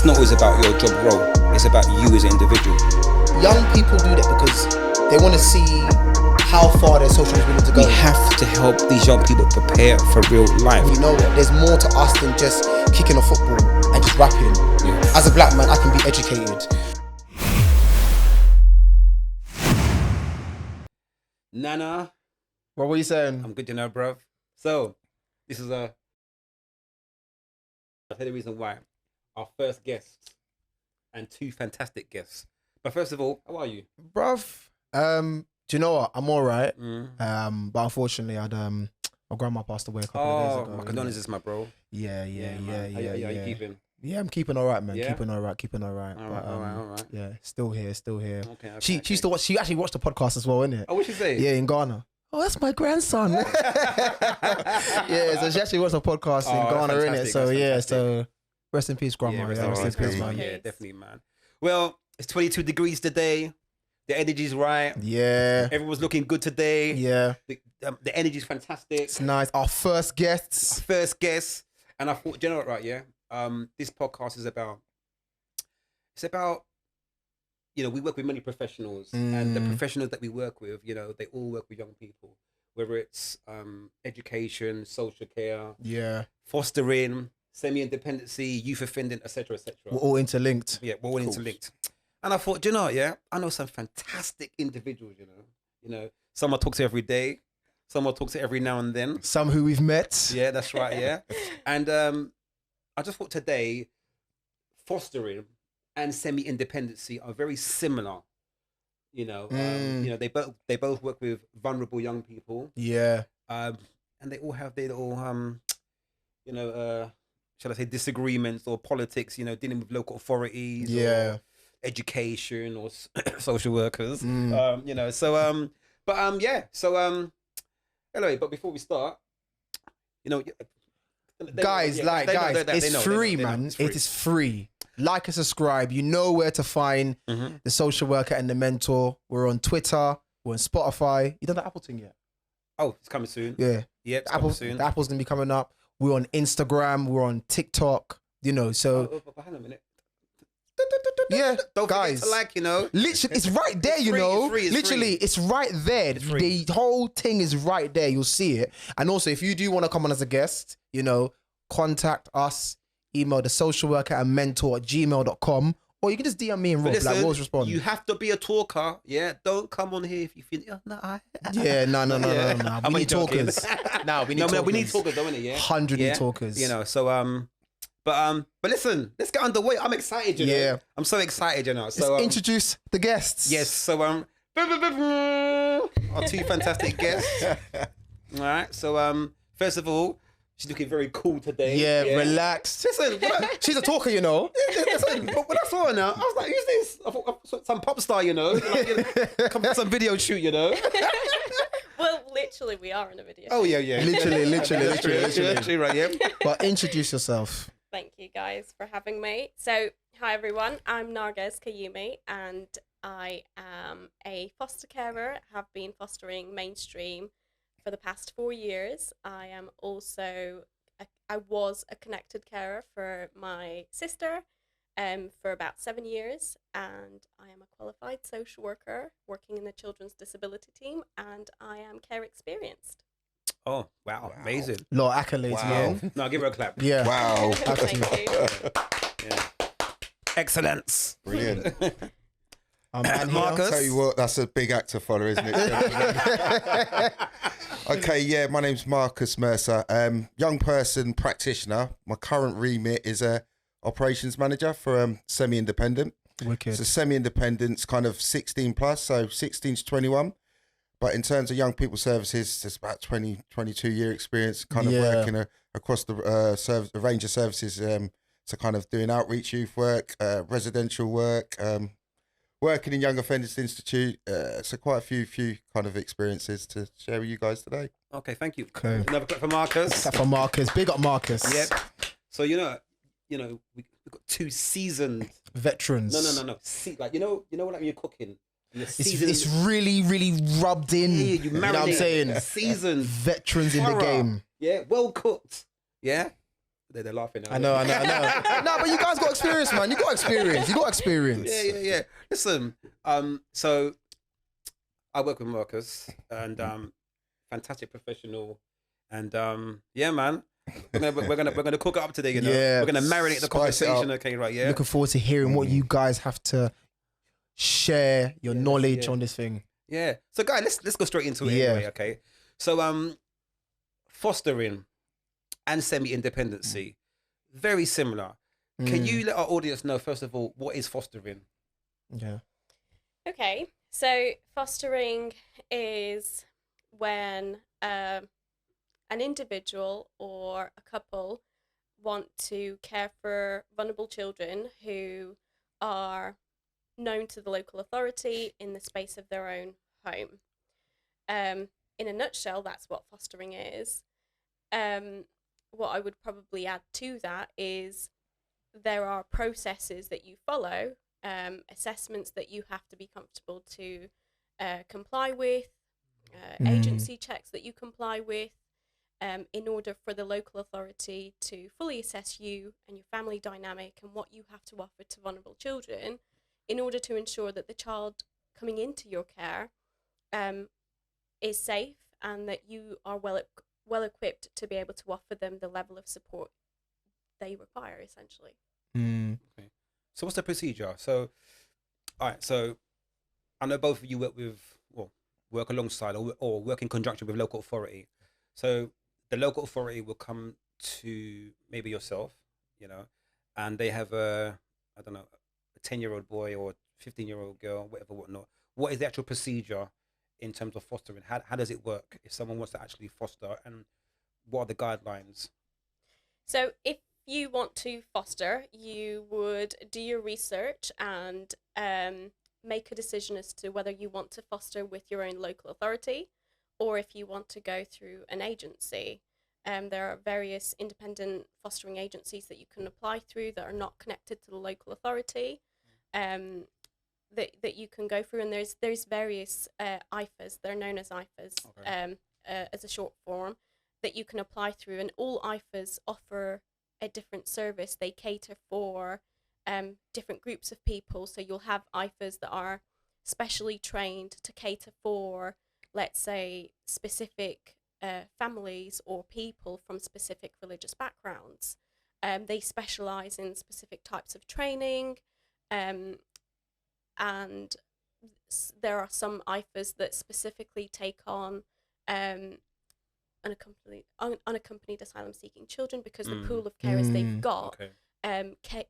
it's not always about your job role. It's about you as an individual. Young people do that because they want to see how far their social is willing to go. We have to help these young people prepare for real life. You know what? There's more to us than just kicking a football and just rapping. Yeah. As a black man, I can be educated. Nana, What were you saying? I'm good, you know, bruv. So, this is I'll tell you the reason why. Our first guest and two fantastic guests. But first of all, how are you? Bruv, do you know what? I'm alright. Mm. But unfortunately, my grandma passed away a couple of days ago. My condolences, my bro. Yeah. Man. How you keeping? Yeah, I'm keeping alright, man. Yeah? Keeping alright. All right. Yeah, still here. Okay, She used to watch. She actually watched the podcast as well, innit? Oh, what'd she say? Yeah, in Ghana. Oh, that's my grandson. Yeah, so she actually watched the podcast in Ghana, innit? So yeah, so rest in peace, grandma. Yeah, rest in peace, man. Yeah, definitely, man. Well, it's 22 degrees today. The energy's right. Yeah. Everyone's looking good today. Yeah. The energy's fantastic. It's nice. Our first guests. And I thought, do you know what, right? Yeah. This podcast is about. It's about. You know, we work with many professionals, and the professionals that we work with, you know, they all work with young people, whether it's education, social care, fostering, semi-independency, youth offending, etc., etc. We're all interlinked. Yeah, we're all interlinked. And I thought, do you know what, yeah, I know some fantastic individuals, you know, some I talk to every day, some I talk to every now and then. Some who we've met. Yeah, that's right, yeah. And I just thought today, fostering and semi-independency are very similar, you know. You know, they both work with vulnerable young people. Yeah. And they all have their little, you know, shall I say, disagreements or politics, you know, dealing with local authorities. Yeah. Or education or social workers. You know, so yeah. So anyway, but before we start, you know, Guys, it's free, man. It is free. Like and subscribe. You know where to find the social worker and the mentor. We're on Twitter. We're on Spotify. You done the Apple thing yet? Oh, it's coming soon. Yeah. Yep, it's coming soon. The Apple's gonna be coming up. We're on Instagram. We're on TikTok. You know, so. But hang on a minute. Yeah, don't guys, forget to like, you know. Literally, it's right there, you know. It's right there. The whole thing is right there. You'll see it. And also, if you do want to come on as a guest, you know, contact us. Email the social worker and mentor at gmail.com, or you can just DM me and Rob. Listen, like, Rob's respond. You have to be a talker. Yeah, don't come on here if you feel. Oh, no, yeah, no. We need talkers. We need talkers. We need talkers, don't we? Yeah, 100 need talkers. You know, so but listen, let's get underway. I'm excited, you know. I'm so excited, you know. So let's introduce the guests. Yes, so our two fantastic guests. All right, so first of all, she's looking very cool today. Yeah. Relaxed. Listen, she's a talker, you know. Listen, but when I saw her now, I was like, who's this? I thought some pop star, you know. Like, you know, come for some video shoot, you know. Well, literally, we are in a video. Oh, yeah. Literally, right, yeah. But introduce yourself. Thank you guys for having me. So, hi everyone, I'm Narges Kayumi and I am a foster carer, have been fostering mainstream for the past 4 years. I am also, I was a connected carer for my sister for about 7 years, and I am a qualified social worker working in the children's disability team, and I am care experienced. Oh, wow. Amazing. A lot of accolades, man. No, give her a clap. Yeah. Wow. Thank you. Yeah. Excellence. Brilliant. And Marcus. Tell you what, that's a big actor follower, isn't it? Okay, yeah, my name's Marcus Mercer. Young person practitioner. My current remit is a operations manager for semi-independent. Wicked. So semi-independent's kind of 16 plus, so 16 to 21. But in terms of young people services, there's about 22 year experience kind of working across the range of services. So kind of doing outreach youth work, residential work, working in Young Offenders Institute. So quite a few kind of experiences to share with you guys today. Okay, thank you. Okay. Another clap for Marcus. Clap for Marcus. Big up Marcus. Yep. So you know, we've got two seasoned veterans. No. Like you know, like when you're cooking. It's really, really rubbed in. Yeah, you know what I'm saying? Seasoned veterans in the game. Yeah, well cooked. Yeah. They're laughing now. I know. No, but you guys got experience, man. You got experience. Yeah. Listen, so I work with Marcus, and fantastic professional, and yeah, man. We're gonna cook it up today, you know. Yeah. We're gonna marinate the conversation, okay, right? Yeah. Looking forward to hearing what you guys have to share your knowledge on this thing. Yeah. So, guys, let's go straight into it anyway, okay? So, fostering and semi-independency, very similar. Can you let our audience know, first of all, what is fostering? Yeah. Okay, so fostering is when an individual or a couple want to care for vulnerable children who are known to the local authority in the space of their own home. In a nutshell, that's what fostering is. What I would probably add to that is there are processes that you follow, assessments that you have to be comfortable to comply with, agency checks that you comply with, in order for the local authority to fully assess you and your family dynamic and what you have to offer to vulnerable children, in order to ensure that the child coming into your care is safe and that you are well equipped to be able to offer them the level of support they require, essentially. Okay. So what's the procedure? So, all right. So, I know both of you work alongside or work in conjunction with local authority. So the local authority will come to maybe yourself, you know, and they have a 10-year-old boy or 15-year-old girl, whatnot. What is the actual procedure in terms of fostering? How does it work if someone wants to actually foster, and what are the guidelines? So if you want to foster, you would do your research and make a decision as to whether you want to foster with your own local authority or if you want to go through an agency. There are various independent fostering agencies that you can apply through that are not connected to the local authority, that you can go through, and there's various IFAs. They're known as IFAs, as a short form, that you can apply through, and all IFAs offer a different service. They cater for different groups of people, so you'll have IFAs that are specially trained to cater for, let's say, specific families or people from specific religious backgrounds. They specialise in specific types of training, and there are some IFAs that specifically take on unaccompanied asylum-seeking children because the pool of carers they've got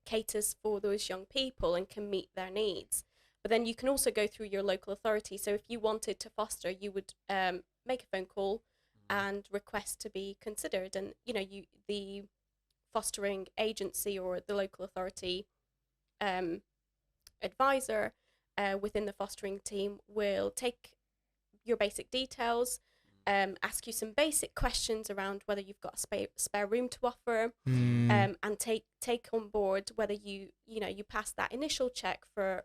caters for those young people and can meet their needs. But then you can also go through your local authority. So if you wanted to foster, you would make a phone call and request to be considered, and the fostering agency or the local authority advisor within the fostering team will take your basic details, ask you some basic questions around whether you've got a spare room to offer, and take on board whether you pass that initial check for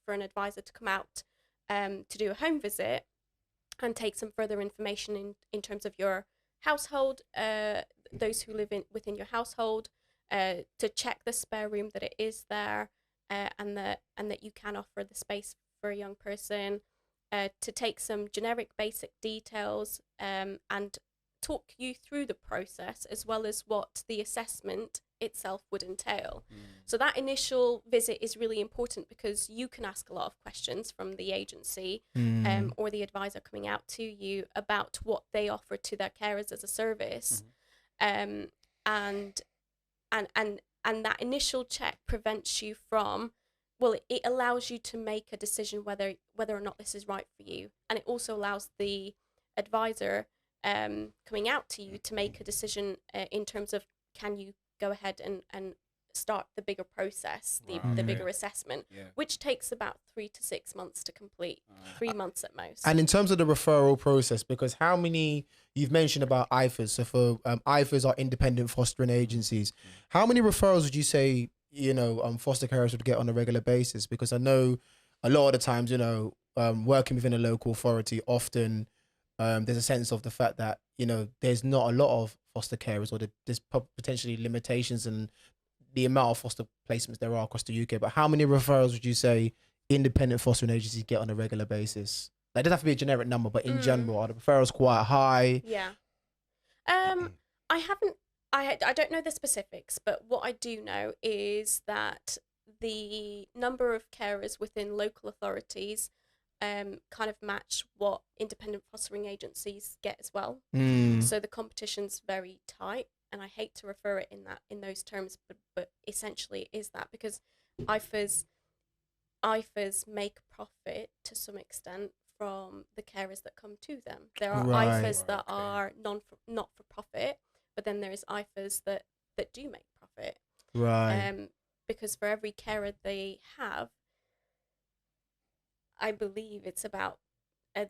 an advisor to come out to do a home visit and take some further information in terms of your household, those who live within your household, to check the spare room that it is there, and that you can offer the space for a young person, to take some generic basic details, and talk you through the process as well as what the assessment itself would entail. So that initial visit is really important because you can ask a lot of questions from the agency or the advisor coming out to you about what they offer to their carers as a service, and that initial check prevents you from, it allows you to make a decision whether or not this is right for you, and it also allows the advisor coming out to you to make a decision in terms of, can you go ahead and start the bigger process, the bigger assessment, which takes about 3 to 6 months to complete, 3 months at most. And in terms of the referral process, because how many, you've mentioned about IFAs, so for IFAs are independent fostering agencies, how many referrals would you say foster carers would get on a regular basis? Because I know a lot of the times, working within a local authority, often there's a sense of the fact that there's not a lot of foster carers, or there's potentially limitations and the amount of foster placements there are across the UK, but how many referrals would you say independent fostering agencies get on a regular basis? Like, it doesn't have to be a generic number, but in general, are the referrals quite high? Yeah. I don't know the specifics, but what I do know is that the number of carers within local authorities kind of match what independent fostering agencies get as well. So the competition's very tight, and I hate to refer it in those terms, but essentially it is that, because IFAs make profit to some extent from the carers that come to them. There are IFAs that are not for profit, but then there's IFAs that do make profit. Right. Because for every carer they have, I believe it's about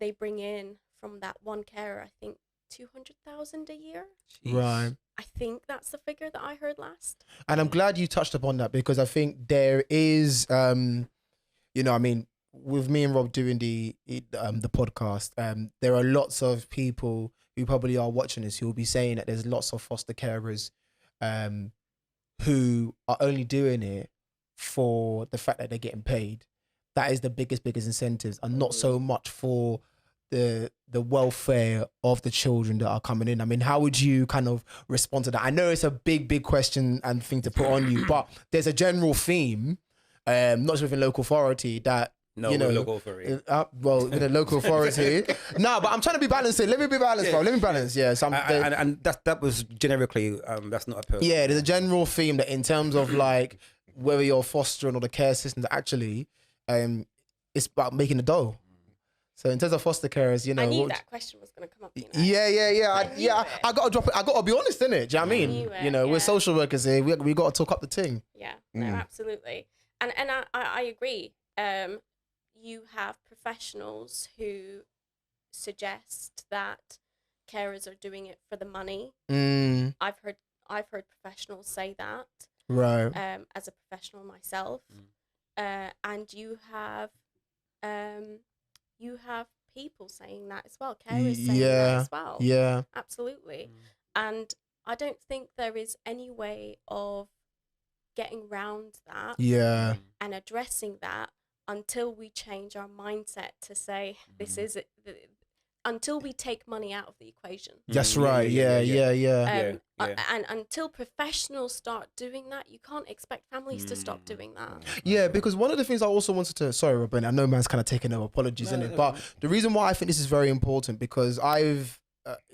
they bring in from that one carer, I think 200,000 a year. Jeez. Right. I think that's the figure that I heard last. And I'm glad you touched upon that, because I think there is, you know, I mean, with me and Rob doing the podcast, there are lots of people who probably are watching this who will be saying that there's lots of foster carers who are only doing it for the fact that they're getting paid. That is the biggest incentives, and not so much for the welfare of the children that are coming in. I mean, how would you kind of respond to that? I know it's a big question and thing to put on you, but there's a general theme, not just within local authority, that local authority. Well, with a local authority. No, but I'm trying to be balanced here. Let me be balanced, bro. Let me balance. Yeah. And that was generically, that's not a person. Yeah, there's a general theme that in terms of like whether you're fostering or the care systems, actually, it's about making a dough. So in terms of foster carers, you know, I knew that question was going to come up. You know? Yeah. I gotta drop it. I gotta be honest, innit? Do you know what I mean? You know, we're social workers here. We gotta talk up the thing. Yeah, no, absolutely. And I agree. You have professionals who suggest that carers are doing it for the money. I've heard professionals say that. Right. As a professional myself, and you have people saying that as well. Carers saying that as well. Yeah. Absolutely. And I don't think there is any way of getting around that. Yeah. And addressing that until we change our mindset to say this is it. Until we take money out of the equation. That's right. Yeah. And until professionals start doing that, you can't expect families to stop doing that. Yeah, because one of the things I also wanted to, sorry, Robin, I know man's kind of taking over, apologies in it, but the reason why I think this is very important, because I've,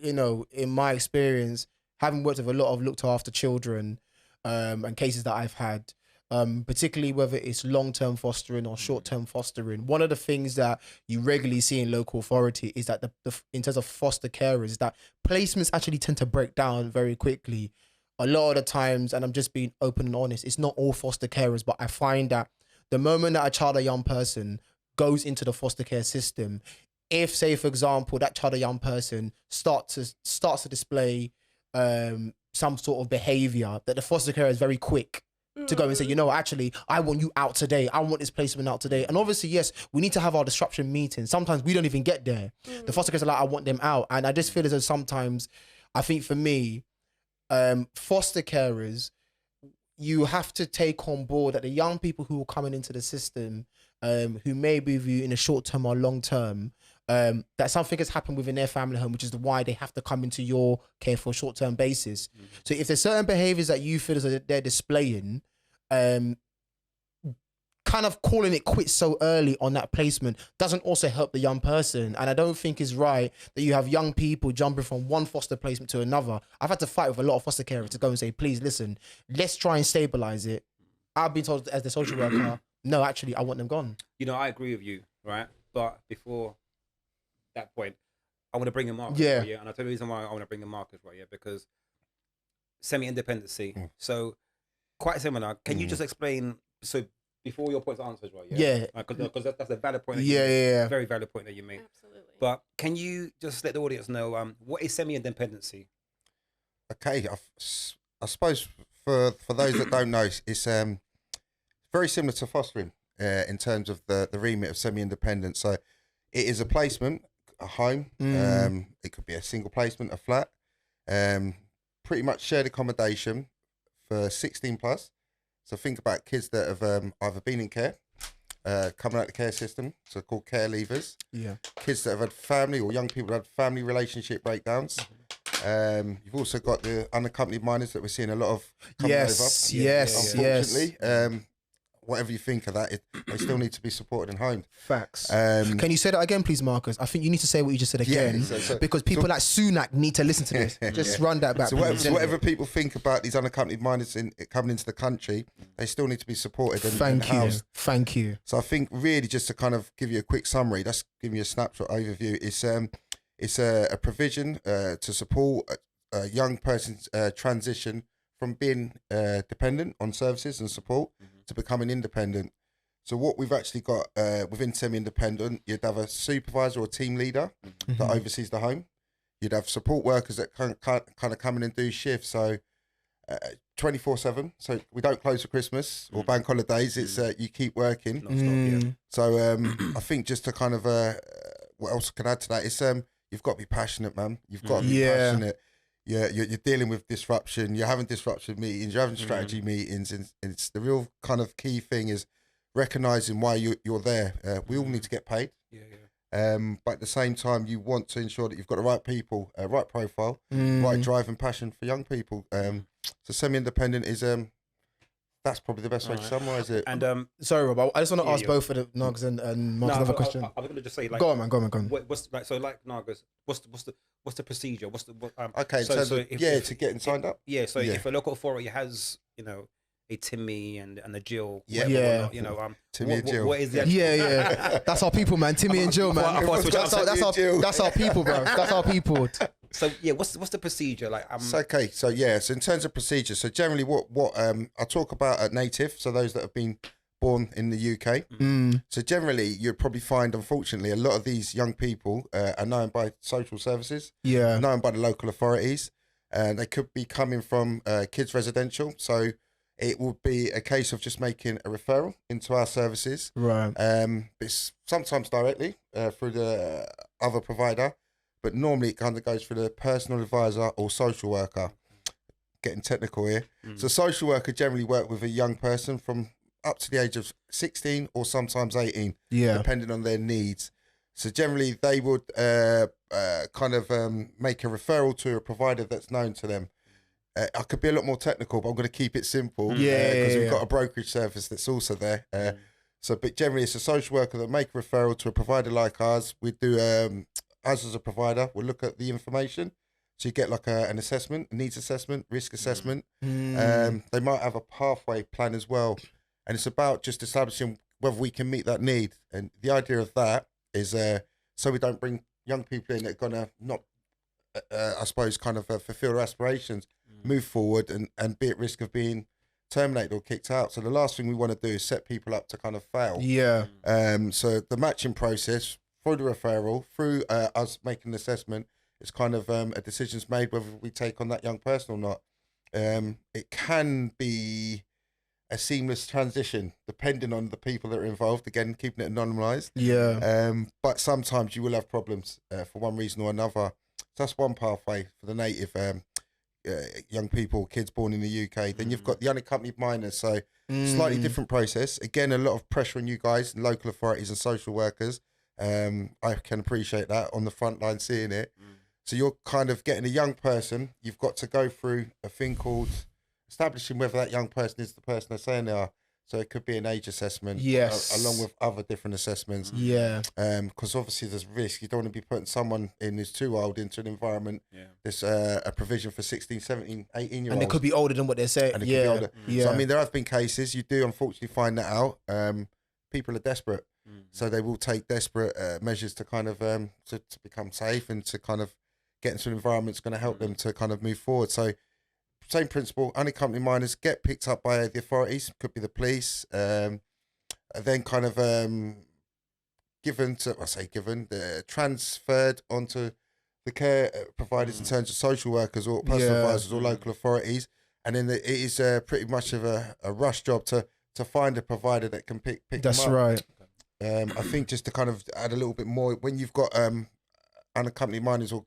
in my experience, having worked with a lot of looked after children and cases that I've had, particularly whether it's long-term fostering or short-term fostering, one of the things that you regularly see in local authority is that in terms of foster carers, that placements actually tend to break down very quickly. A lot of the times, and I'm just being open and honest, it's not all foster carers, but I find that the moment that a child or young person goes into the foster care system, if, say, for example, that child or young person starts to display some sort of behavior, that the foster carer is very quick to go and say, actually, I want you out today. I want this placement out today. And obviously, yes, we need to have our disruption meetings. Sometimes we don't even get there. The foster carers are like, I want them out. And I just feel as though sometimes, I think for me, foster carers, you have to take on board that the young people who are coming into the system, who may be with you in a short term or long term, that something has happened within their family home, which is why they have to come into your care for a short-term basis. So if there's certain behaviors that you feel as though they're displaying, kind of calling it quits so early on that placement doesn't also help the young person. And I don't think it's right that you have young people jumping from one foster placement to another. I've had to fight with a lot of foster carers to go and say, please listen, let's try and stabilize it. I've been told as the social worker, no, actually, I want them gone. I agree with you, right? But before that point, I want to bring in Marcus. Yeah. Right, and I'll tell you the reason why I want to bring in Marcus, right? Yeah, because semi-independency. So quite similar. Can you just explain? So before your point's answered, right? Yeah. Because that's a valid point. Yeah. Very valid point that you made. Absolutely. But can you just let the audience know what is semi-independency? Okay, I suppose for those that don't know, it's very similar to fostering in terms of the remit of semi-independent. So it is a placement, a home. It could be a single placement, a flat. pretty much shared accommodation for 16 plus. So think about kids that have either been in care, coming out the care system, so called care leavers. Yeah. Kids that have had family or young people that have family relationship breakdowns. You've also got the unaccompanied minors that we're seeing a lot of coming over. Unfortunately, whatever you think of that, they still need to be supported and homed. Facts. Can you say that again, please, Marcus? I think you need to say what you just said again, because people like Sunak need to listen to this. Just run that back. So whatever people think about these unaccompanied minors coming into the country, they still need to be supported and housed. Thank you. So I think really just to kind of give you a quick summary, that's giving you a snapshot overview. It's a provision to support a young person's transition from being dependent on services and support to becoming independent. So what we've actually got within semi-independent, you'd have a supervisor or team leader that oversees the home. You'd have support workers that kind of come in and do shifts. So 24/7. So we don't close for Christmas or bank holidays. It's you keep working. So I think just to kind of what else I can add to that is you've got to be passionate, man. You've got to be passionate. Yeah, you're dealing with disruption. You're having disruption meetings. You're having strategy meetings, and it's the real kind of key thing is recognizing why you're there. We all need to get paid. But at the same time, you want to ensure that you've got the right people, right profile, right drive and passion for young people. So semi-independent is that's probably the best way to summarize it. And sorry, Rob, I just want to ask both of the Nagas and Mark's another question. I was going to just say, like, go on, man. What's like, so like Nagas, what's the procedure? Okay, so to getting signed up. So if a local authority has, a Timmy and a Jill, Timmy and Jill. What is that? That's our people, man. Timmy and Jill, man. That's our people, bro. That's our people. So what's the procedure like? Okay, so in terms of procedure, so generally what I talk about at native, so those that have been born in the UK. So generally, you'd probably find, unfortunately, a lot of these young people are known by social services, known by the local authorities, and they could be coming from kids residential. So it would be a case of just making a referral into our services, right? It's sometimes directly through the other provider. But normally it kind of goes through the personal advisor or social worker. Getting technical here. So social worker generally work with a young person from up to the age of 16 or sometimes 18, depending on their needs. So generally they would kind of make a referral to a provider that's known to them. I could be a lot more technical, but I'm going to keep it simple because we've got a brokerage service that's also there. But generally it's a social worker that make a referral to a provider like ours. We do... us as a provider, we'll look at the information. So you get like an assessment, a needs assessment, risk assessment. They might have a pathway plan as well. And it's about just establishing whether we can meet that need. And the idea of that is so we don't bring young people in that are going to not, I suppose, kind of fulfill their aspirations, move forward and be at risk of being terminated or kicked out. So the last thing we want to do is set people up to kind of fail. So the matching process, through the referral, through us making an assessment, it's kind of a decision's made whether we take on that young person or not. It can be a seamless transition depending on the people that are involved. Again, keeping it anonymized. But sometimes you will have problems for one reason or another. So that's one pathway for the native young people, kids born in the UK. Then you've got the unaccompanied minors. So slightly different process. Again, a lot of pressure on you guys, local authorities and social workers. I can appreciate that on the front line seeing it. So you're kind of getting a young person. You've got to go through a thing called establishing whether that young person is the person they're saying they are. So it could be an age assessment, along with other different assessments. Because obviously there's risk. You don't want to be putting someone in who's too old into an environment. There's a provision for 16, 17, 18-year-olds. And they could be older than what they're saying. And they could be older. So I mean, there have been cases. You do unfortunately find that out. People are desperate. So they will take desperate measures to kind of to become safe and to kind of get into an environment that's going to help them to kind of move forward. So same principle, unaccompanied minors get picked up by the authorities, could be the police, then kind of transferred onto the care providers in terms of social workers or personal advisors or local authorities. And then it is pretty much of a rush job to find a provider that can pick them up. That's right. I think just to kind of add a little bit more, when you've got unaccompanied minors or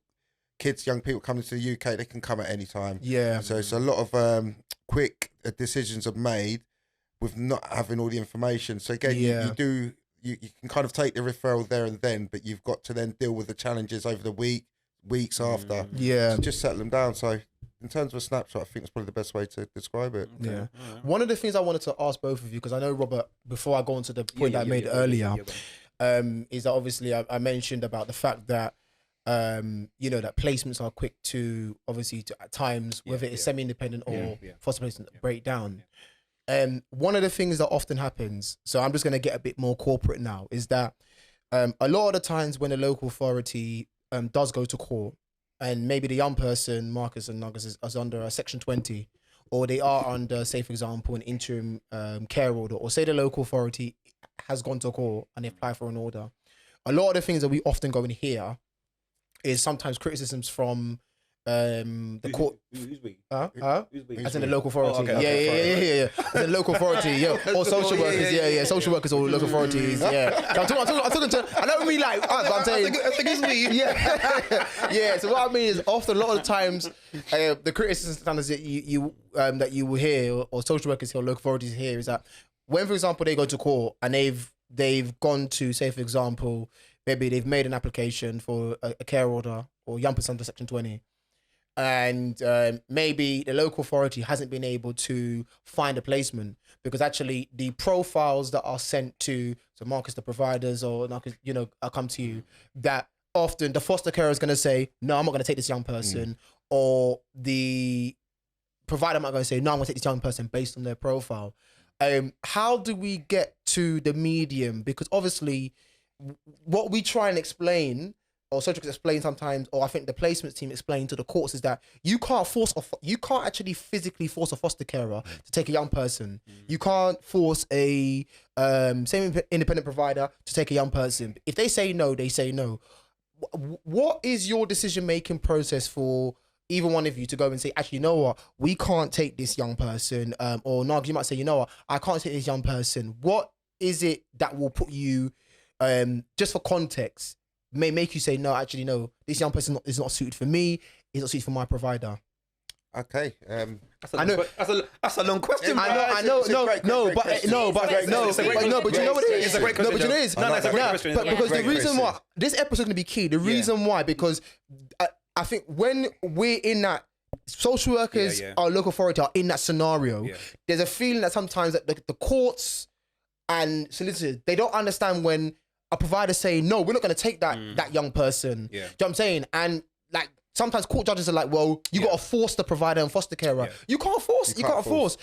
young people coming to the UK, they can come at any time. Yeah. So it's a lot of quick decisions are made with not having all the information. So again, you can kind of take the referral there and then, but you've got to then deal with the challenges over the weeks after. Yeah. To just settle them down. So in terms of a snapshot, I think that's probably the best way to describe it. Okay. Yeah. One of the things I wanted to ask both of you, because I know, Robert, before I go on to the point that I made earlier, is that obviously I mentioned about the fact that that placements are quick to obviously at times, whether it's semi-independent or foster placement, break down. One of the things that often happens, so I'm just going to get a bit more corporate now, is that a lot of the times when a local authority does go to court, and maybe the young person, Marcus and Nuggets, is under a Section 20, or they are under, say for example, an interim care order, or say the local authority has gone to court and they apply for an order. A lot of the things that we often go and hear is sometimes criticisms from the court. Who's we? As in the local authority. Yeah. As in the local authority, or social workers, social workers or local authorities, I'm talking to, I don't mean like us, but I'm saying, I think it's me. Yeah. So what I mean is often a lot of the times, the criticisms that you will hear, or social workers hear, or local authorities hear, is that when, for example, they go to court and they've gone to, say for example, maybe they've made an application for a care order or young person under Section 20. And maybe the local authority hasn't been able to find a placement because actually the profiles that are sent to Marcus, the providers, or Marcus, I'll come to you, that often the foster carer is going to say, no, I'm not going to take this young person, or the provider might go and say, no, I'm going to take this young person based on their profile. How do we get to the medium? Because obviously what we try and explain, or social workers explain sometimes, or I think the placements team explain to the courts, is that you can't actually physically force a foster carer to take a young person. You can't force a same independent provider to take a young person. If they say no, they say no. What is your decision-making process for either one of you to go and say, actually, you know what, we can't take this young person, or Nag, you might say, you know what, I can't take this young person. What is it that will put you, just for context, may make you say, no, actually, no, this young person is not suited for me, is not suited for my provider? Okay. That's a long question. I know, but you know what it is? It's a great question. No, but you know it is. No, it's a great question. But because the reason why, this episode is going to be key, the reason why, because I think when we're in that, social workers, our local authority are in that scenario, there's a feeling that sometimes that the courts and solicitors, they don't understand when a provider say, no, we're not going to take that young person. Do you know what I'm saying? And like, sometimes court judges are like, well, you got to force the provider and foster carer. You can't force. You can't force.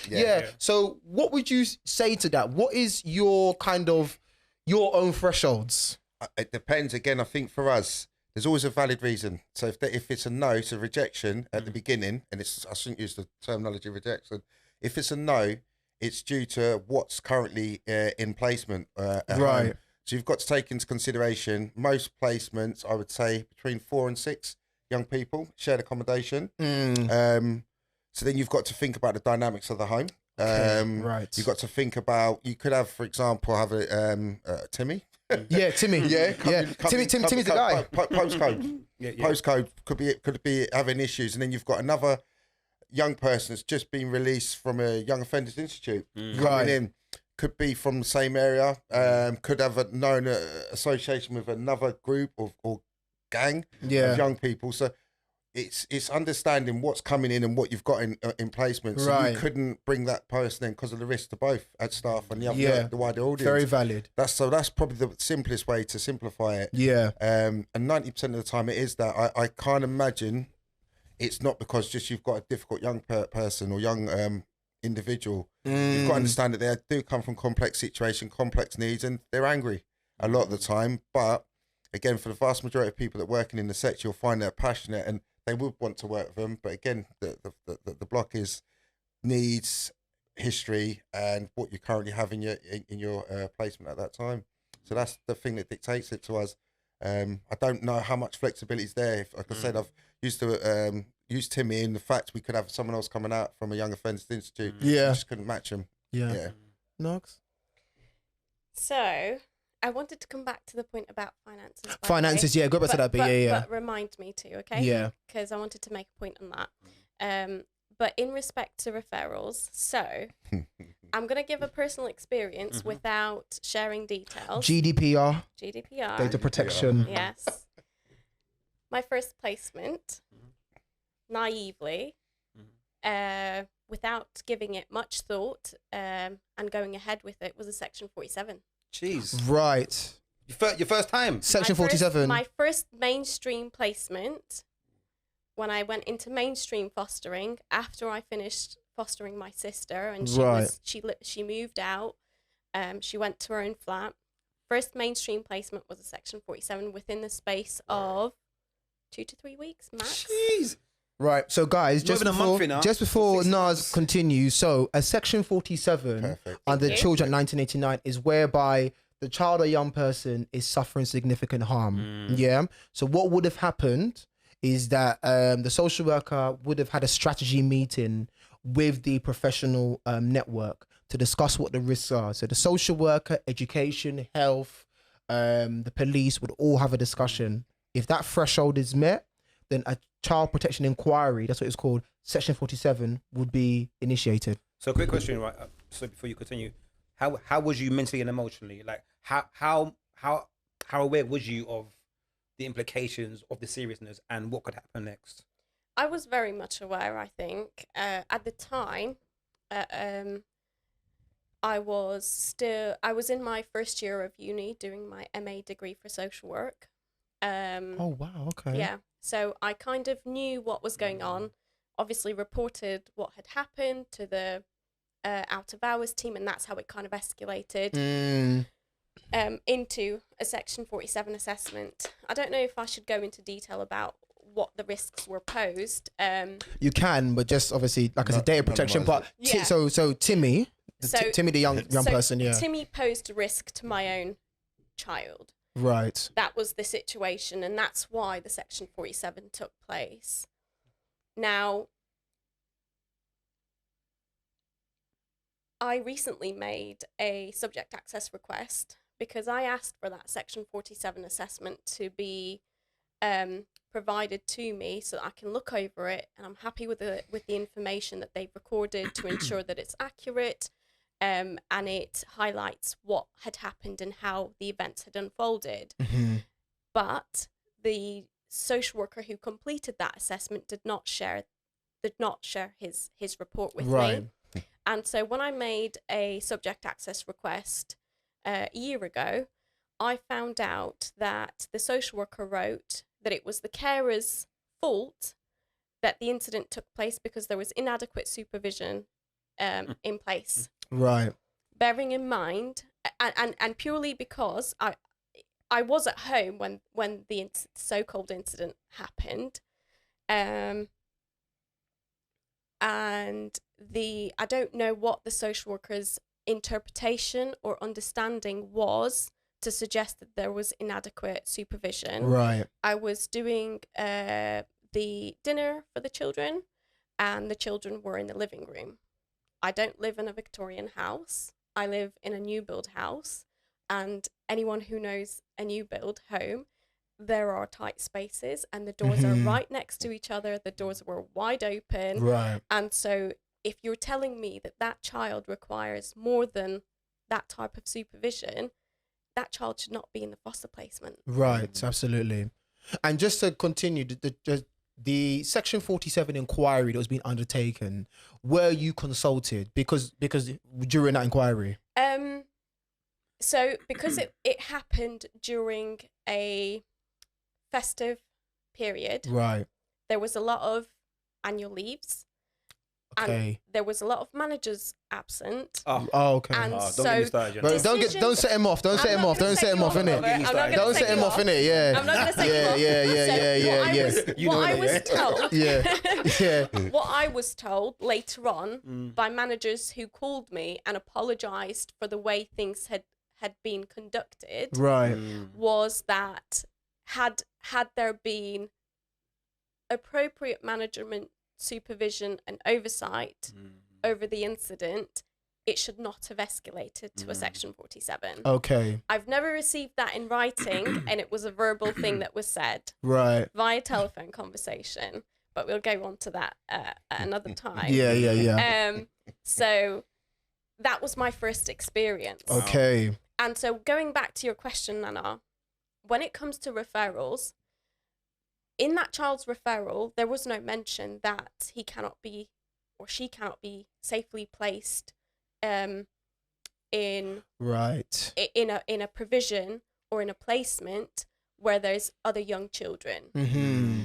So what would you say to that? What is your kind of, your own thresholds? It depends. Again, I think for us, there's always a valid reason. So if it's a no, it's a rejection at the beginning, and I shouldn't use the terminology rejection. If it's a no, it's due to what's currently in placement at home. So you've got to take into consideration most placements, I would say between 4 and 6 young people, shared accommodation. So then you've got to think about the dynamics of the home. You've got to think about, you could have, for example, have a Timmy. Timmy. Timmy's the guy. Postcode. Postcode could be having issues, and then you've got another young person that's just been released from a Young Offenders Institute coming in. Could be from the same area. Could have a known association with another group or gang of young people. So it's understanding what's coming in and what you've got in placement. So you couldn't bring that person in because of the risk to both at staff and the wider audience. Very valid. That's probably the simplest way to simplify it. And 90% of the time it is that. I can't imagine it's not because just you've got a difficult young person or young individual. You've got to understand that they do come from complex situation, complex needs, and they're angry a lot of the time. But again, for the vast majority of people that are working in the sector, you'll find they're passionate and they would want to work with them. But again, the block is needs, history, and what you currently have in your placement at that time. So that's the thing that dictates it to us. I don't know how much flexibility is there. Like I said, I've used to use Timmy in the fact we could have someone else coming out from a Young Offenders Institute. We just couldn't match them. Nox? So, I wanted to come back to the point about finances. Finances, yeah, go back to that bit, yeah. But remind me to, okay? Yeah. Because I wanted to make a point on that. But in respect to referrals, so I'm going to give a personal experience without sharing details. GDPR. GDPR. Data protection. Yes. My first placement, naively, without giving it much thought and going ahead with it, was a Section 47. Jeez. Right. Your first time? Section 47. My first mainstream placement, when I went into mainstream fostering, after I finished fostering my sister, and she moved out, she went to her own flat. First mainstream placement was a Section 47 within the space of 2 to 3 weeks max. Jeez. Right, so guys, just before Nas continues, so a Section 47 under Children 1989 is whereby the child or young person is suffering significant harm. Yeah. So what would have happened is that the social worker would have had a strategy meeting with the professional network to discuss what the risks are. So the social worker, education, health, the police would all have a discussion. If that threshold is met, then a child protection inquiry, that's what it's called, Section 47, would be initiated. So, quick question, right? So, before you continue, how was you mentally and emotionally? Like, how aware was you of the implications of the seriousness and what could happen next? I was very much aware. I think at the time, I was in my first year of uni doing my MA degree for social work. Oh wow! Okay. Yeah. So I kind of knew what was going on, obviously reported what had happened to the out of hours team, and that's how it kind of escalated into a Section 47 assessment. I don't know if I should go into detail about what the risks were posed. You can, but just obviously, like I said, data protection. But so Timmy, Timmy, the young person, yeah. Timmy posed a risk to my own child. Right. That was the situation, and that's why the Section 47 took place. Now, I recently made a subject access request because I asked for that Section 47 assessment to be provided to me so that I can look over it, and I'm happy with the information that they've recorded to ensure that it's accurate. And it highlights what had happened and how the events had unfolded. But the social worker who completed that assessment did not share his report with me. And so when I made a subject access request a year ago, I found out that the social worker wrote that it was the carer's fault that the incident took place because there was inadequate supervision in place. Right. Bearing in mind, and purely because I was at home when the so-called incident happened, and I don't know what the social worker's interpretation or understanding was to suggest that there was inadequate supervision. Right. I was doing the dinner for the children, and the children were in the living room. I don't live in a Victorian house. I live in a new build house, and anyone who knows a new build home, there are tight spaces and the doors are right next to each other. The doors were wide open. Right. And so if you're telling me that that child requires more than that type of supervision, that child should not be in the foster placement. Right, absolutely. And just to continue, the Section 47 inquiry that was being undertaken, were you consulted because during that inquiry? So because it happened during a festive period, right, there was a lot of annual leaves. Okay. And there was a lot of managers absent. Oh, okay. And don't so get me started, don't set him off. Don't set him off. Don't set him off, innit? Don't set him off, innit? Yeah. I'm not going to set him off. Yeah. What I was told. Yeah. What I was told later on by managers who called me and apologized for the way things had been conducted. Right. Was that had there been appropriate management, supervision and oversight over the incident, it should not have escalated to a Section 47. Okay. I've never received that in writing, and it was a verbal thing that was said Right. via telephone conversation. But we'll go on to that at another time. Yeah. So that was my first experience. Okay. And so going back to your question, Nana, when it comes to referrals, in that child's referral, there was no mention that he cannot be or she cannot be safely placed in a provision or in a placement where there's other young children. Mm-hmm.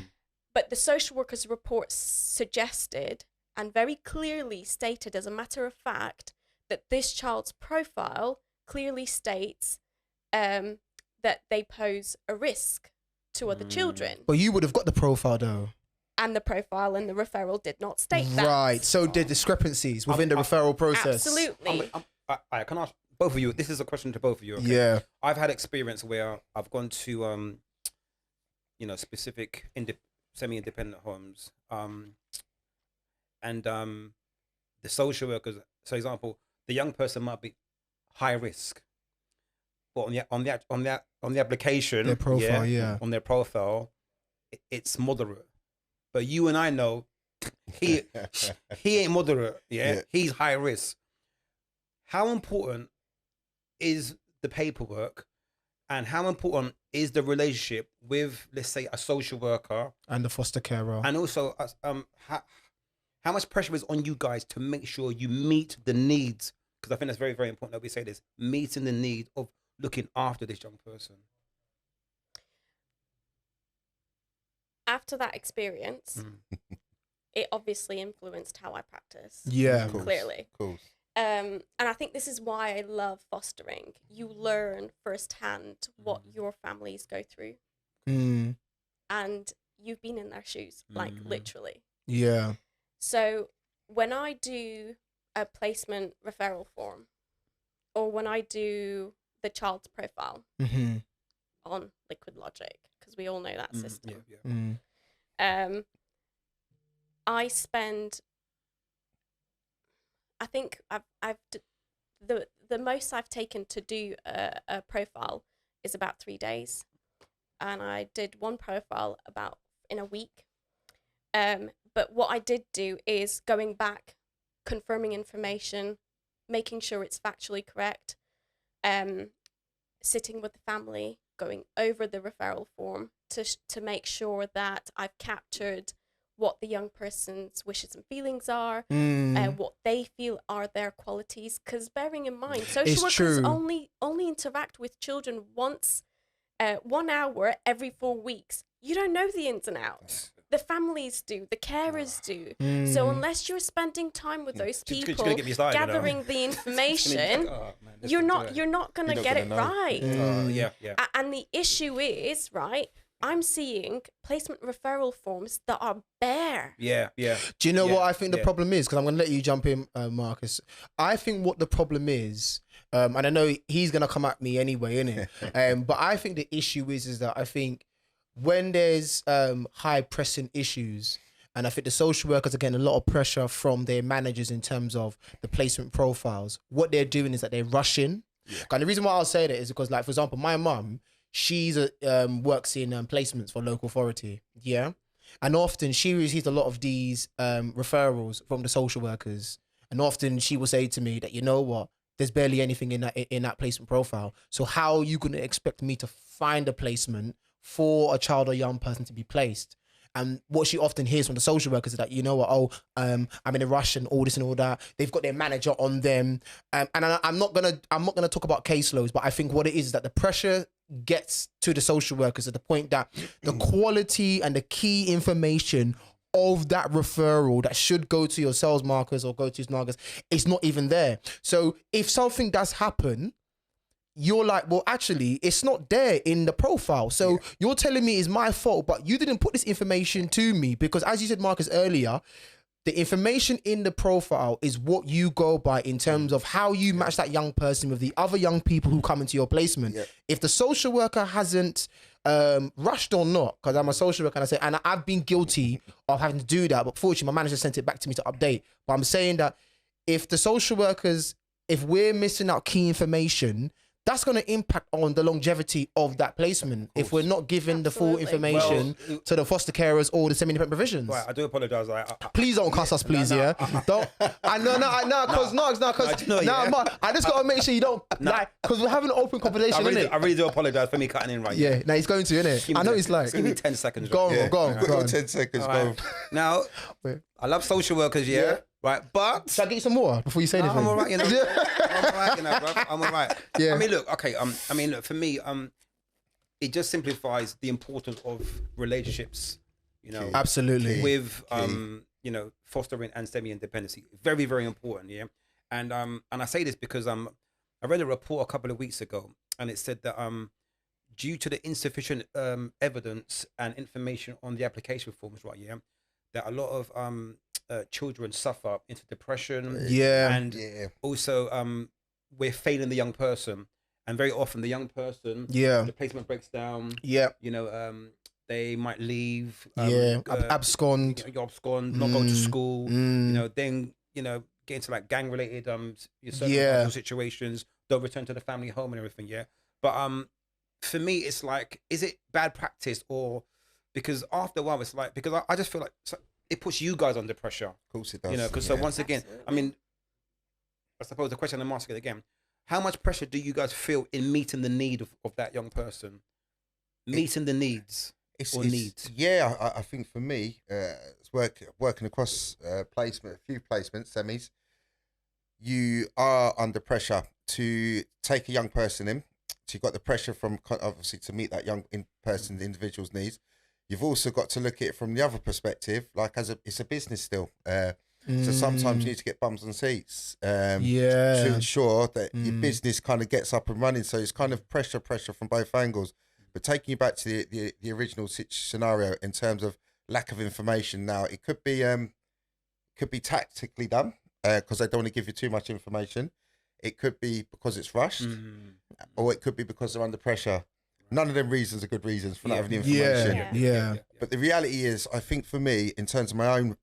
But the social worker's report suggested and very clearly stated, as a matter of fact, that this child's profile clearly states that they pose a risk to other children. But you would have got the profile though. And the profile and the referral did not state that. Right. So the discrepancies within the referral process. Absolutely. I can ask both of you. This is a question to both of you. Okay? Yeah. I've had experience where I've gone to, specific semi-independent homes, and the social workers. So, example, the young person might be high risk, but on the application, Their profile, on their profile, it's moderate. But you and I know he ain't moderate. Yeah, he's high risk. How important is the paperwork, and how important is the relationship with, let's say, a social worker and the foster carer, and also how much pressure is on you guys to make sure you meet the needs? Because I think that's very, very important that we say this: meeting the need of looking after this young person. After that experience, it obviously influenced how I practice. Yeah, clearly. Of course. And I think this is why I love fostering. You learn firsthand what your families go through. And you've been in their shoes, like literally. Yeah. So when I do a placement referral form, or when I do the child's profile on Liquid Logic, because we all know that system. I spend, I think the most I've taken to do a profile is about 3 days, and I did one profile about in a week. But what I did do is going back, confirming information, making sure it's factually correct, sitting with the family, going over the referral form to make sure that I've captured what the young person's wishes and feelings are, and what they feel are their qualities. Because bearing in mind, social workers only interact with children once, 1 hour every 4 weeks. You don't know the ins and outs. The families do, the carers do. So unless you're spending time with those people, gathering the information, you're not gonna get it right. And the issue is, right, I'm seeing placement referral forms that are bare. Do you know what I think the problem is? Because I'm going to let you jump in, Marcus. I think what the problem is, and I know he's going to come at me anyway, innit? But I think the issue is that I think when there's high pressing issues, and I think the social workers are getting a lot of pressure from their managers in terms of the placement profiles, what they're doing is that they're rushing. And the reason why I'll say that is because, like, for example, my mum, she's works in placements for local authority, and often she receives a lot of these referrals from the social workers, and often she will say to me that, you know what, there's barely anything in that placement profile, so how are you going to expect me to find a placement for a child or young person to be placed? And what she often hears from the social workers is that, you know what, I'm in a rush and all this and all that. They've got their manager on them, and I'm not gonna talk about caseloads, but I think what it is that the pressure gets to the social workers at the point that the quality and the key information of that referral that should go to your sales markers or go to Nagas is not even there. So if something does happen, you're like, well, actually, it's not there in the profile. So you're telling me it's my fault, but you didn't put this information to me, because as you said, Marcus, earlier, the information in the profile is what you go by in terms of how you match that young person with the other young people who come into your placement. If the social worker hasn't rushed or not, because I'm a social worker and I've been guilty of having to do that, but fortunately my manager sent it back to me to update. But I'm saying that if the social workers if we're missing out key information, that's going to impact on the longevity of that placement if we're not giving the full information to the foster carers or the semi-independent provisions. Right, I do apologise. Please don't cuss us, please, yeah? Don't. I know, because I just got to make sure you don't, because we're having an open conversation, innit? I really do apologise for me cutting in right Yeah, now he's going to, innit? I know he's like. Give me 10 seconds. Go on. 10 seconds, right. Now, I love social workers, yeah? Right, but... Should I get you some more before you say anything? I'm all right, you know. I'm all right, you know, bro. I'm all right. Yeah. I mean, look, okay. Look, for me, it just simplifies the importance of relationships, you know. Absolutely. With, you know, fostering and semi-independency. Very, very important, yeah. And I say this because I read a report a couple of weeks ago, and it said that due to the insufficient evidence and information on the application forms, right, yeah, that a lot of children suffer into depression, and also we're failing the young person, and very often the young person, the placement breaks down, you know, they might leave, abscond, not go to school, you know, then, you know, get into like gang related situations, don't return to the family home and everything, but for me it's like, is it bad practice, or because after a while it's like, because I just feel like it puts you guys under pressure. Of course it does. You know, because so once again, I mean, I suppose the question I'm asking again, how much pressure do you guys feel in meeting the need of that young person? Meeting the needs needs? Yeah, I think for me, it's working across placement, a few placements, semis, you are under pressure to take a young person in. So you've got the pressure from obviously to meet that young person, the individual's needs. You've also got to look at it from the other perspective, like it's a business still. So sometimes you need to get bums on seats to ensure that your business kind of gets up and running. So it's kind of pressure from both angles. But taking you back to the original scenario in terms of lack of information, now it could be tactically done because they don't want to give you too much information. It could be because it's rushed, or it could be because they're under pressure. None of them reasons are good reasons for not having the information. Yeah. But the reality is, I think for me, in terms of my own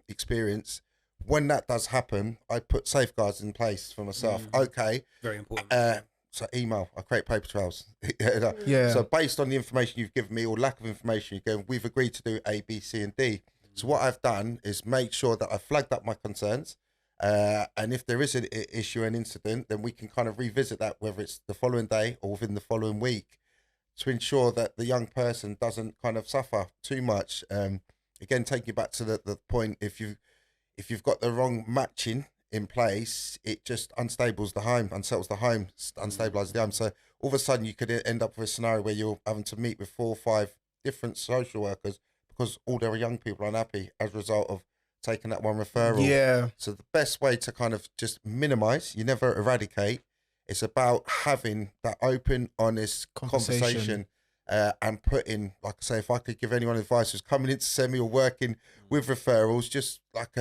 experience, when that does happen, I put safeguards in place for myself. Okay. Very important. So email, I create paper trails. Yeah. So based on the information you've given me or lack of information you've given, we've agreed to do A, B, C, and D. So what I've done is make sure that I flagged up my concerns. And if there is an issue, an incident, then we can kind of revisit that, whether it's the following day or within the following week, to ensure that the young person doesn't kind of suffer too much. Again, taking you back to the point, if you've got the wrong matching in place, it just unstables the home, unsettles the home, unstabilizes the home. So all of a sudden you could end up with a scenario where you're having to meet with 4 or 5 different social workers because all their young people are unhappy as a result of taking that one referral. Yeah. So the best way to kind of just minimize, you never eradicate, it's about having that open, honest conversation and putting, like I say, if I could give anyone advice who's coming into semi or working with referrals, just like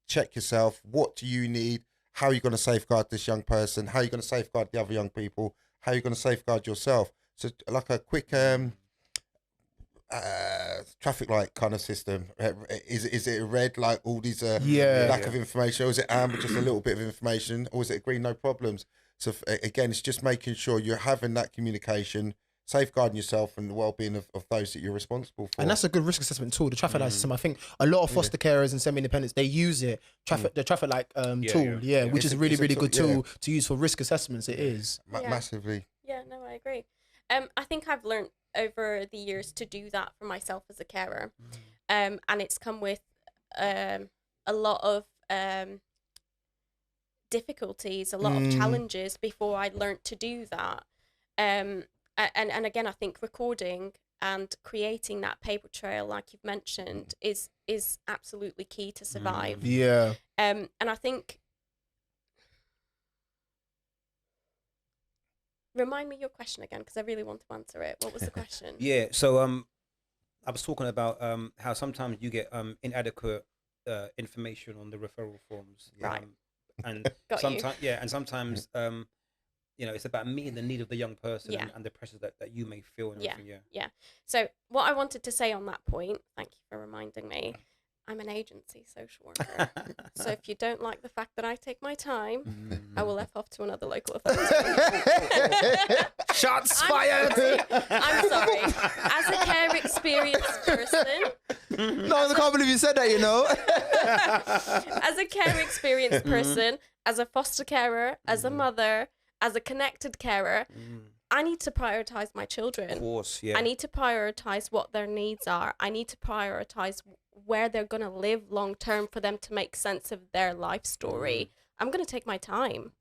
check yourself. What do you need? How are you going to safeguard this young person? How are you going to safeguard the other young people? How are you going to safeguard yourself? So like a quick traffic light kind of system. Is it a red, like all these lack of information, or is it amber, just a little bit of information, or is it green, no problems? So again, it's just making sure you're having that communication, safeguarding yourself and the well-being of those that you're responsible for. And that's a good risk assessment tool, the traffic light system. I think a lot of foster carers and semi-independents, they use it, the traffic light tool, which is a really, really good tool to use for risk assessments. It is. Massively. Yeah, no, I agree. I think I've learned over the years to do that for myself as a carer. And it's come with a lot of difficulties, a lot of challenges before I learned to do that. And again, I think recording and creating that paper trail, like you've mentioned, is absolutely key to survive. Yeah. And I think, remind me your question again, because I really want to answer it. What was the question? Yeah, so I was talking about how sometimes you get inadequate information on the referral forms, right? And sometimes you know, it's about meeting the need of the young person and the pressures that you may feel and everything. Yeah. So what I wanted to say on that point, thank you for reminding me, I'm an agency social worker. So if you don't like the fact that I take my time, I will F off to another local authority. Shots fired. I'm sorry. As a care experienced person. No, I can't believe you said that, you know. As a care experienced person, as a foster carer, as a mother, as a connected carer, I need to prioritize my children. Of course, yeah. I need to prioritize what their needs are. I need to prioritize where they're going to live long term for them to make sense of their life story. I'm going to take my time.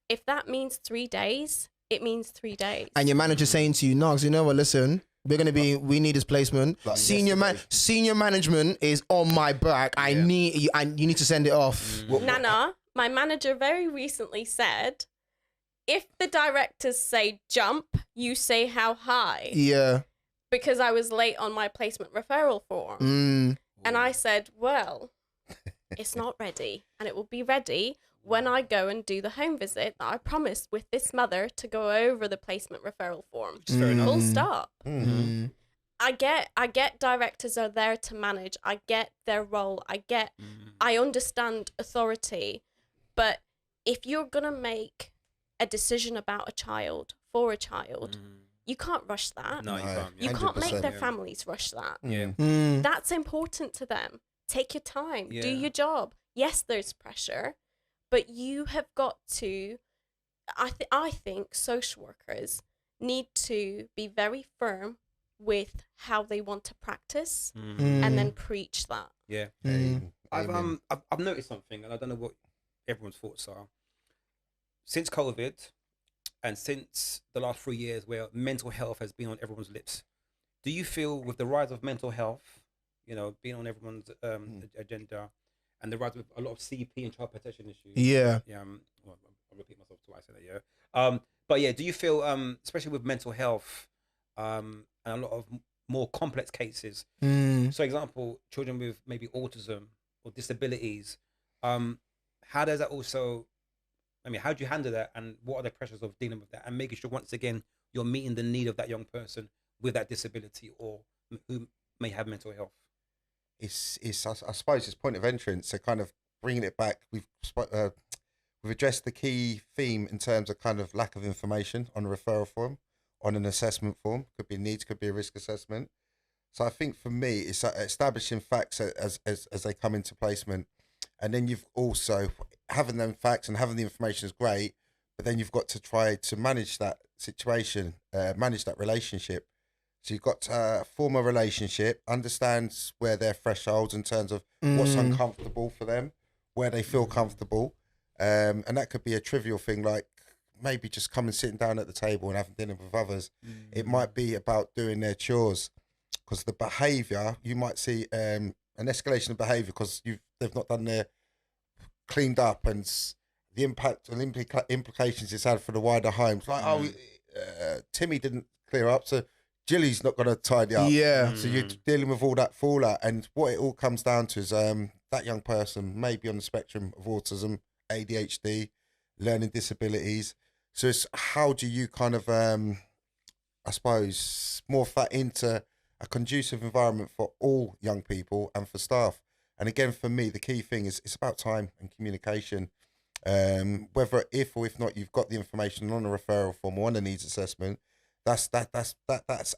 If that means 3 days, it means 3 days. And your manager saying to you, Nogs, you know what, listen, we need his placement. Like Senior management is on my back. I need you, and you need to send it off. Nana, my manager very recently said, if the directors say jump, you say how high. Yeah. Because I was late on my placement referral form. And I said, well, it's not ready. And it will be ready when I go and do the home visit that I promised with this mother to go over the placement referral form. Full stop. I get directors are there to manage. I get their role. I understand authority. But if you're going to make a decision about a child for a child, you can't rush that. No, you can't. You can't make 100%. their families rush that. Yeah. That's important to them. Take your time. Do your job. Yes, there's pressure, but you have got to. I think social workers need to be very firm with how they want to practice and then preach that. Yeah. I've noticed something, and I don't know what everyone's thoughts are. Since COVID, and since the last 3 years where mental health has been on everyone's lips, do you feel with the rise of mental health, you know, being on everyone's agenda, and the rise of a lot of CP and child protection issues? Yeah. Well, I'll repeat myself twice in a year. But yeah, do you feel, especially with mental health, and a lot of more complex cases, so example, children with maybe autism or disabilities, how does that also, how do you handle that, and what are the pressures of dealing with that, and making sure once again you're meeting the need of that young person with that disability or who may have mental health? It's I suppose it's point of entrance. So kind of bringing it back, we've addressed the key theme in terms of kind of lack of information on a referral form, on an assessment form. Could be needs, could be a risk assessment. So I think for me, it's establishing facts as they come into placement. And then you've also, having them facts and having the information is great, but then you've got to try to manage that situation, manage that relationship. So you've got to form a relationship, understand where their thresholds in terms of what's uncomfortable for them, where they feel comfortable. And that could be a trivial thing like maybe just coming sitting down at the table and having dinner with others. It might be about doing their chores, because the behaviour, you might see an escalation of behaviour because they've not done their cleaned up, and the impact and implications it's had for the wider home. It's like, Timmy didn't clear up, so Jilly's not going to tidy up. Yeah. So you're dealing with all that fallout, and what it all comes down to is that young person may be on the spectrum of autism, ADHD, learning disabilities. So it's how do you kind of, I suppose, morph that into a conducive environment for all young people and for staff. And again, for me, the key thing is it's about time and communication. Whether if or if not you've got the information on a referral form or on a needs assessment, that's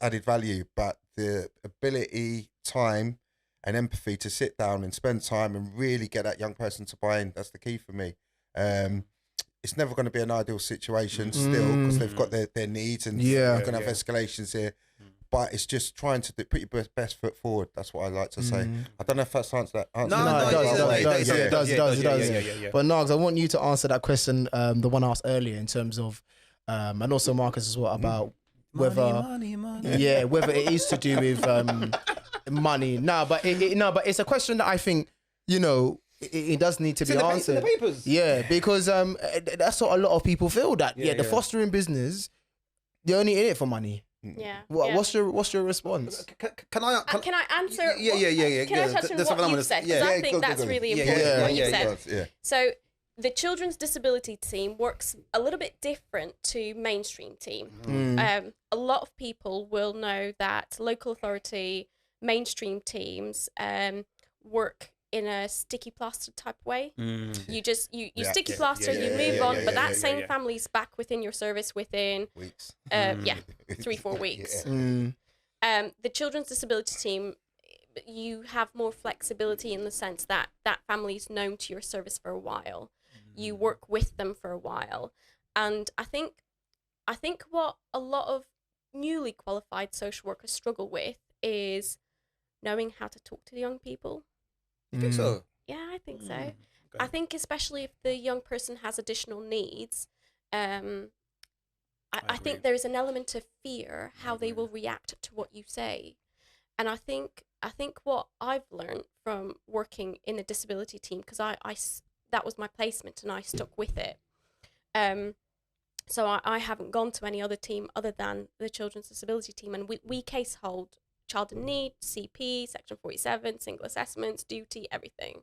added value. But the ability, time, and empathy to sit down and spend time and really get that young person to buy in, that's the key for me. It's never going to be an ideal situation still, because they've got their needs, and you're going to have escalations here. But it's just trying to put your best foot forward. That's what I like to say. I don't know if that's answered that. It does. But Nargs, I want you to answer that question, the one I asked earlier, in terms of, and also Marcus as well, about whether, whether it is to do with money. But it's a question that I think, it does need to be answered. In the papers. Yeah, because that's what a lot of people feel, that the fostering business, they're only in it for money. Yeah. What's your response? Can I answer? Yeah. Can I touch on what you said? Because I think that's really important what you said. So the children's disability team works a little bit different to mainstream team. A lot of people will know that local authority, mainstream teams, work in a sticky plaster type way. You sticky Yeah, plaster, yeah, you yeah, move yeah, on, yeah, but yeah, that yeah, same yeah. family's back within your service within Weeks. 3-4 weeks. The children's disability team, you have more flexibility in the sense that that family's known to your service for a while. You work with them for a while, and I think what a lot of newly qualified social workers struggle with is knowing how to talk to the young people. You think so? Yeah, I think so. Okay. I think especially if the young person has additional needs, I think there is an element of fear how they will react to what you say. And I think what I've learned from working in a disability team, because I that was my placement and I stuck with it. So I haven't gone to any other team other than the children's disability team, and we case hold child in need, CP, Section 47, single assessments, duty, everything,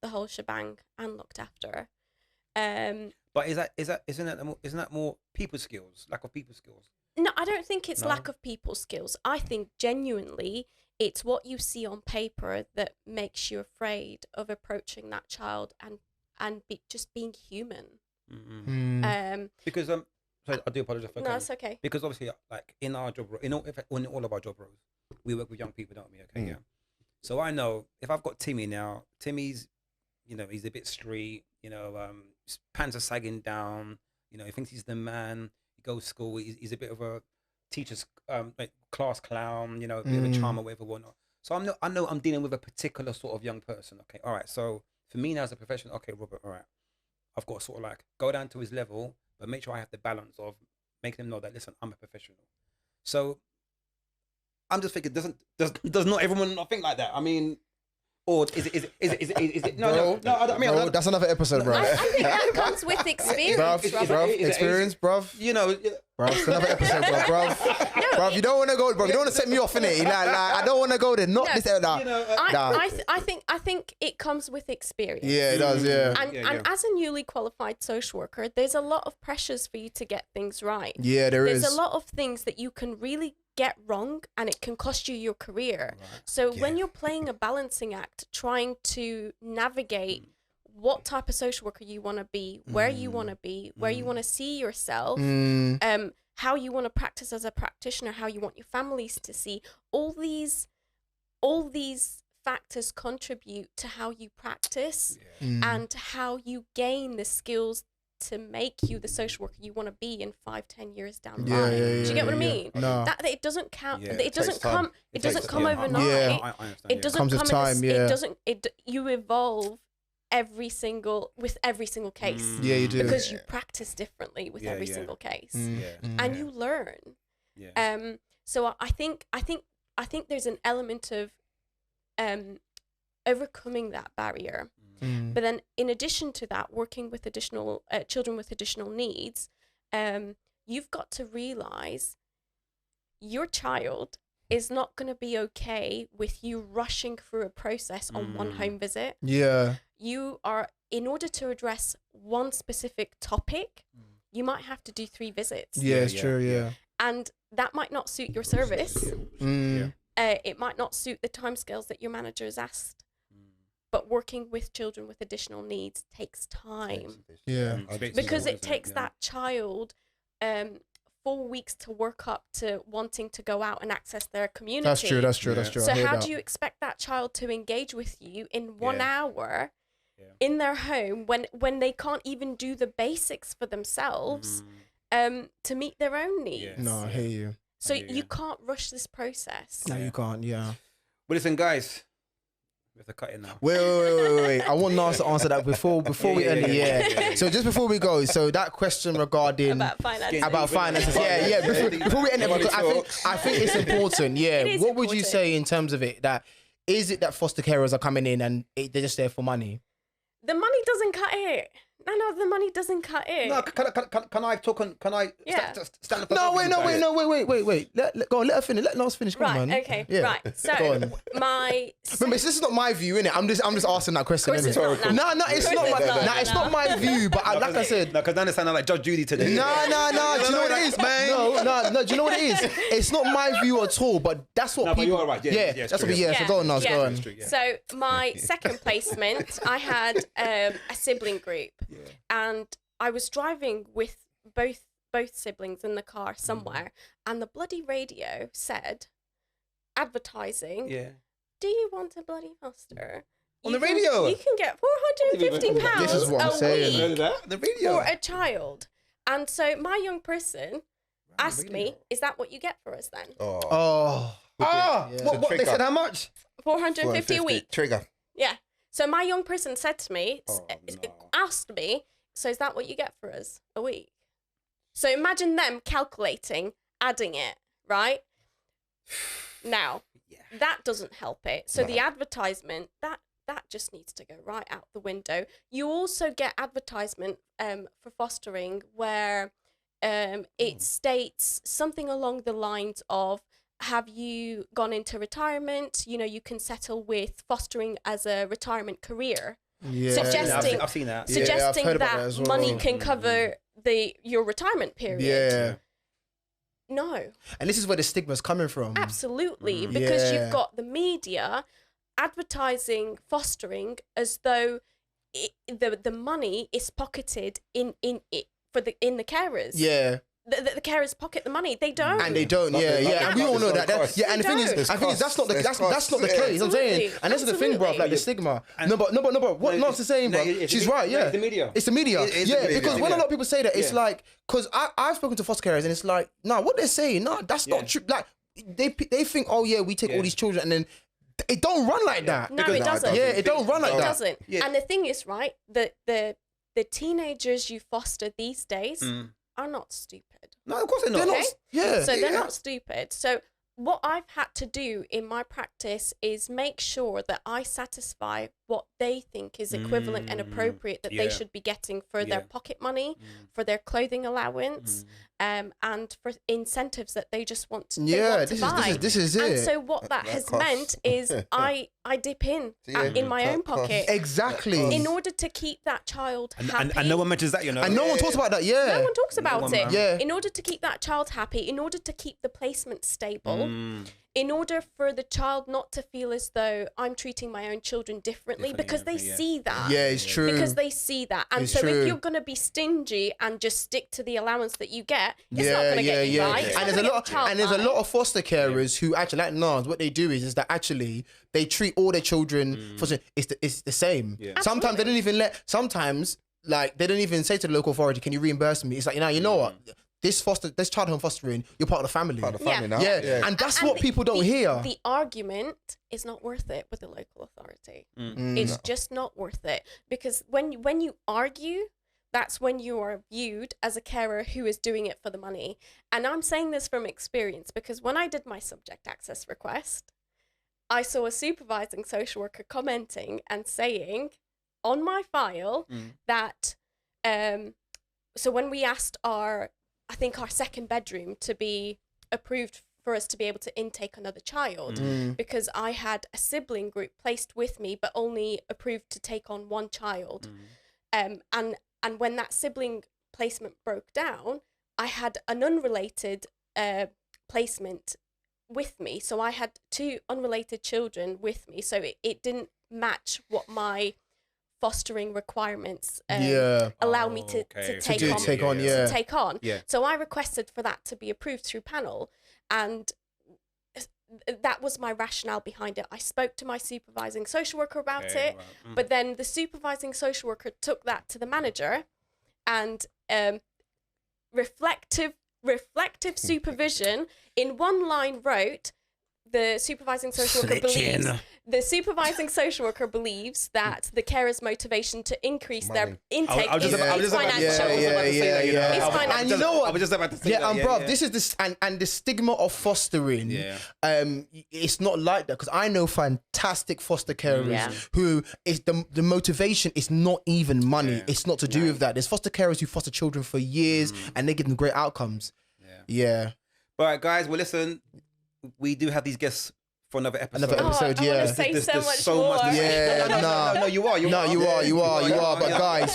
the whole shebang, and looked after. But isn't that more people skills, lack of people skills? No, I don't think it's lack of people skills. I think genuinely it's what you see on paper that makes you afraid of approaching that child and just being human. Because sorry, I do apologize for No, it's okay. Because obviously, like in our job, in all of our job roles, we work with young people, don't we? Okay, yeah. So I know if I've got Timmy now, Timmy's, he's a bit street, his pants are sagging down, he thinks he's the man. He goes to school, he's a bit of a teacher's class clown, a bit of a charmer, whatever, whatnot. So I know I'm dealing with a particular sort of young person. Okay, all right. So for me now as a professional, okay, Robert, all right, I've got to sort of like go down to his level, but make sure I have the balance of making him know that, listen, I'm a professional. So I'm just thinking, does not everyone not think like that? I mean, or is it no, I mean, bro, that's another episode, bro. I think that comes with experience, Experience, bruv. Bruv, it's another episode, bruv. Bruv, you don't want to go, bro. You don't want to set me off, innit? Like, I don't want to go there. Not this, I think it comes with experience. Yeah, it does, yeah. And as a newly qualified social worker, there's a lot of pressures for you to get things right. Yeah, there's a lot of things that you can really get wrong, and it can cost you your career. Right. So when you're playing a balancing act, trying to navigate what type of social worker you want to be, where you want to be, where you want to see yourself, how you want to practice as a practitioner, how you want your families to see, all these factors contribute to how you practice and how you gain the skills to make you the social worker you want to be in 5-10 years down the line. Do you get what I mean? No. That it doesn't count. It doesn't come. It doesn't come overnight. Yeah. I understand. It doesn't comes come with time. It doesn't. You evolve with every single case. Yeah, you do. Because you practice differently with every single case, and you learn. Yeah. So I think there's an element of overcoming that barrier. But then, in addition to that, working with additional children with additional needs, you've got to realize your child is not going to be okay with you rushing through a process on one home visit. Yeah. You are, in order to address one specific topic, you might have to do 3 visits. Yeah, it's true, yeah. And that might not suit your service. It might not suit the timescales that your manager has asked. But working with children with additional needs takes time. Yeah. Because it takes that child 4 weeks to work up to wanting to go out and access their community. That's true. So how do you expect that child to engage with you in 1 hour in their home when they can't even do the basics for themselves to meet their own needs? No, I hear you. So you can't rush this process. No, you can't, yeah. But listen, guys, we have to cut it now. Wait. I want Nas to answer that before we end it. So just before we go, so that question regarding about finances. Before we end it, because I think it's important. Yeah. It is what would you important. say in terms of it? That is it that foster carers are coming in and they're just there for money? The money doesn't cut it. No, the money doesn't cut it. No, can I talk on? Can I stand up? No, wait. Go on, let her finish. Let Nas finish. Come on, man. Okay, Yeah. right. So Remember, this is not my view, innit? I'm just asking that question. Of course it's innit? not. No, it's not. It's not my view. But like I said, no, because then it's sounding like Judge Judy today. No. Do you know what it is? man. No. no. Do you know what it is? It's not my view at all, but that's what No, but people. you are right. Yeah, that's what. Yeah. So go on, Naz. Go on. So my second placement, I had a sibling group, and I was driving with both siblings in the car somewhere, and the bloody radio said, advertising. Yeah. Do you want a bloody foster? On the radio? You can get £450 This is what I'm a saying. week The radio. for a child. And so my young person asked me, is that what you get for us then? Oh. What they said? How much? 450 a week. Trigger. Yeah. So my young person said to me, no. asked me, so is that what you get for us a week? So imagine them calculating, adding it, right? Now, that doesn't help it. So the advertisement, that just needs to go right out the window. You also get advertisement for fostering where it states something along the lines of, have you gone into retirement? You know, you can settle with fostering as a retirement career. Yeah. Suggesting, I've seen that. suggesting heard about that that as well. money can cover your retirement period. Yeah. No. And this is where the stigma's coming from. Absolutely, because Yeah. you've got the media advertising fostering as though the money is pocketed in the carers. Yeah. The carers pocket the money. They don't. And they don't, and we all know that. Yeah, and the thing is, I think that's not the that's not the case. I'm saying, and this is the thing, bro. Like the stigma. No, but what Nancy's saying, bro. She's right. Yeah, it's the media. It's the media. It's Yeah, the media. because when a lot of people say that, it's like, because I've spoken to foster carers, and it's like, no, what they're saying, no, that's not true. Like they think, oh yeah, we take all these children, and then it don't run like that. No, it doesn't. Yeah, it don't run like It that. doesn't. Yeah. And the thing is, right, the teenagers you foster these days are not stupid. No, of course they're not. They're not. Okay? Yeah. So they're not stupid. So what I've had to do in my practice is make sure that I satisfy what they think is equivalent and appropriate that they should be getting for their pocket money, for their clothing allowance, and for incentives that they just want to, buy. This is it. And so what that has meant is I dip in my own pocket. Exactly. In order to keep that child happy. And no one mentions that, you know. And no one talks about that. Yeah. No one talks about it. Yeah. In order to keep that child happy, in order to keep the placement stable, in order for the child not to feel as though I'm treating my own children differently because they see that. Yeah, it's true. Because they see that. And It's so true. if you're going to be stingy and just stick to the allowance that you get, it's not going to get you right. It's And not there's a gonna lot, get the child and there's a right. lot of foster carers who actually, like Nars, what they do is that actually they treat all their children for it's the same. Yeah. Sometimes they don't even sometimes like they don't even say to the local authority, can you reimburse me? It's like, you know what? This child home fostering, you're part of the family. Part of the family now. Yeah. And that's what people don't hear. The argument is not worth it with the local authority. It's just not worth it. Because when you argue, that's when you are viewed as a carer who is doing it for the money. And I'm saying this from experience because when I did my subject access request, I saw a supervising social worker commenting and saying on my file that, so when we asked our second bedroom to be approved for us to be able to intake another child, because I had a sibling group placed with me, but only approved to take on one child. And when that sibling placement broke down, I had an unrelated placement with me. So I had two unrelated children with me. So it didn't match what my fostering requirements allow me to take on. Yeah. So I requested for that to be approved through panel, and that was my rationale behind it. I spoke to my supervising social worker about it, but then the supervising social worker took that to the manager, and reflective supervision in one line wrote, the supervising social worker believes that the carer's motivation to increase their intake is financial. And you know what? I was just about to say that. And bro, this is this and the stigma of fostering. It's not like that because I know fantastic foster carers who is the motivation is not even money. It's not to do with that. There's foster carers who foster children for years and they give them great outcomes. All right, guys. Well, listen. We do have these guests for another episode. Another episode, I yeah. want to say There's so much so more. much to say. Yeah, No, you are. You are. But guys,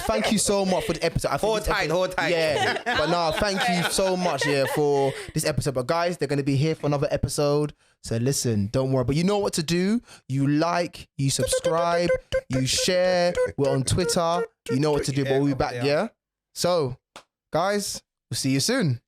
thank you so much for the episode. Hold tight. Yeah, but no, thank you so much, for this episode. But guys, they're gonna be here for another episode. So listen, don't worry. But you know what to do. You like, you subscribe, you share. We're on Twitter. You know what to do. But we'll be back, yeah. So, guys, we'll see you soon.